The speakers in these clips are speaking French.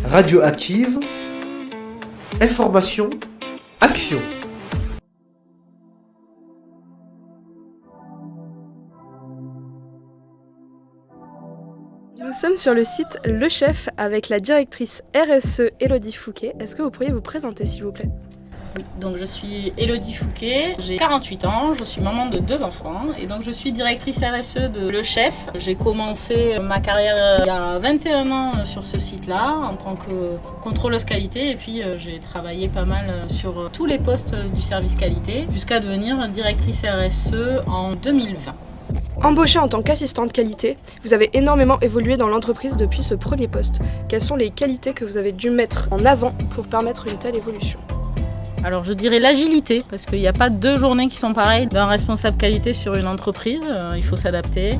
Radioactive, information, action. Nous sommes sur le site Le Chef avec la directrice RSE Élodie Fouquet. Est-ce que vous pourriez vous présenter s'il vous plaît ? Oui, donc je suis Élodie Fouquet, j'ai 48 ans, je suis maman de 2 enfants et donc je suis directrice RSE de Le Chef. J'ai commencé ma carrière il y a 21 ans sur ce site-là en tant que contrôleuse qualité et puis j'ai travaillé pas mal sur tous les postes du service qualité jusqu'à devenir directrice RSE en 2020. Embauchée en tant qu'assistante qualité, vous avez énormément évolué dans l'entreprise depuis ce premier poste. Quelles sont les qualités que vous avez dû mettre en avant pour permettre une telle évolution ? Alors je dirais l'agilité, parce qu'il n'y a pas 2 journées qui sont pareilles d'un responsable qualité sur une entreprise, il faut s'adapter.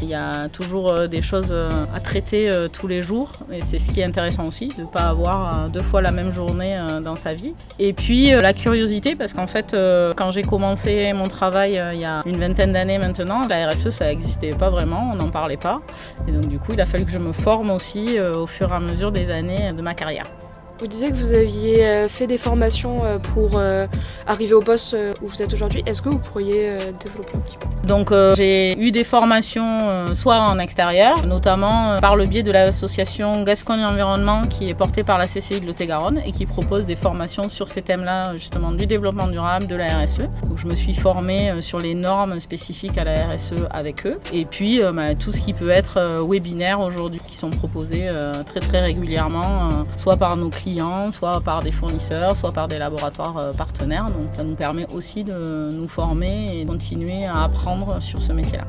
Il y a toujours des choses à traiter tous les jours et c'est ce qui est intéressant aussi, de ne pas avoir 2 fois la même journée dans sa vie. Et puis la curiosité, parce qu'en fait quand j'ai commencé mon travail il y a une vingtaine d'années maintenant, la RSE ça n'existait pas vraiment, on n'en parlait pas. Et donc du coup il a fallu que je me forme aussi au fur et à mesure des années de ma carrière. Vous disiez que vous aviez fait des formations pour arriver au poste où vous êtes aujourd'hui. Est-ce que vous pourriez développer un petit peu ? Donc j'ai eu des formations soit en extérieur, notamment par le biais de l'association Gascogne Environnement qui est portée par la CCI de Lot-et-Garonne et qui propose des formations sur ces thèmes-là, justement du développement durable, de la RSE. Donc je me suis formée sur les normes spécifiques à la RSE avec eux. Et puis tout ce qui peut être webinaire aujourd'hui qui sont proposés très très régulièrement, soit par nos clients, soit par des fournisseurs, soit par des laboratoires partenaires. Donc ça nous permet aussi de nous former et de continuer à apprendre sur ce métier-là.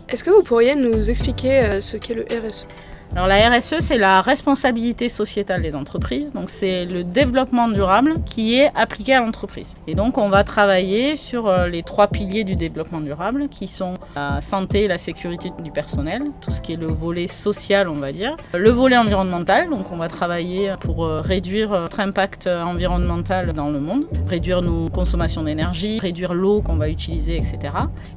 Est-ce que vous pourriez nous expliquer ce qu'est le RSE ? Alors la RSE, c'est la responsabilité sociétale des entreprises. Donc c'est le développement durable qui est appliqué à l'entreprise. Et donc on va travailler sur les 3 piliers du développement durable qui sont la santé et la sécurité du personnel, tout ce qui est le volet social, on va dire. Le volet environnemental, donc on va travailler pour réduire notre impact environnemental dans le monde, réduire nos consommations d'énergie, réduire l'eau qu'on va utiliser, etc.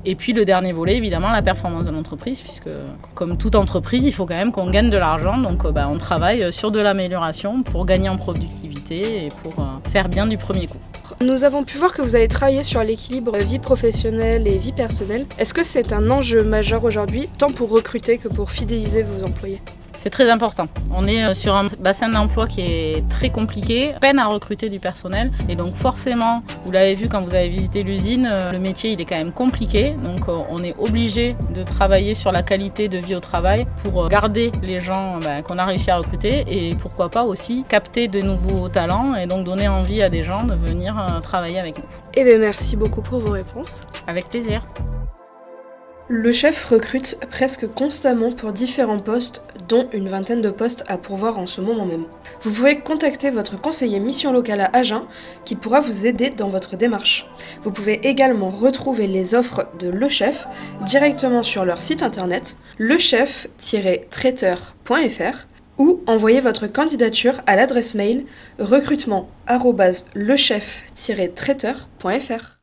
Et puis le dernier volet, évidemment, la performance de l'entreprise, puisque comme toute entreprise, il faut quand même qu'on gagne de l'argent, donc on travaille sur de l'amélioration pour gagner en productivité et pour faire bien du premier coup. Nous avons pu voir que vous avez travaillé sur l'équilibre vie professionnelle et vie personnelle. Est-ce que c'est un enjeu majeur aujourd'hui, tant pour recruter que pour fidéliser vos employés ? C'est très important. On est sur un bassin d'emploi qui est très compliqué, peine à recruter du personnel. Et donc forcément, vous l'avez vu quand vous avez visité l'usine, le métier il est quand même compliqué. Donc on est obligé de travailler sur la qualité de vie au travail pour garder les gens qu'on a réussi à recruter et pourquoi pas aussi capter de nouveaux talents et donc donner envie à des gens de venir travailler avec nous. Eh bien merci beaucoup pour vos réponses. Avec plaisir. Le chef recrute presque constamment pour différents postes, dont une vingtaine de postes à pourvoir en ce moment même. Vous pouvez contacter votre conseiller mission locale à Agen qui pourra vous aider dans votre démarche. Vous pouvez également retrouver les offres de Le Chef directement sur leur site internet lechef-traiteur.fr ou envoyer votre candidature à l'adresse mail recrutement@lechef-traiteur.fr.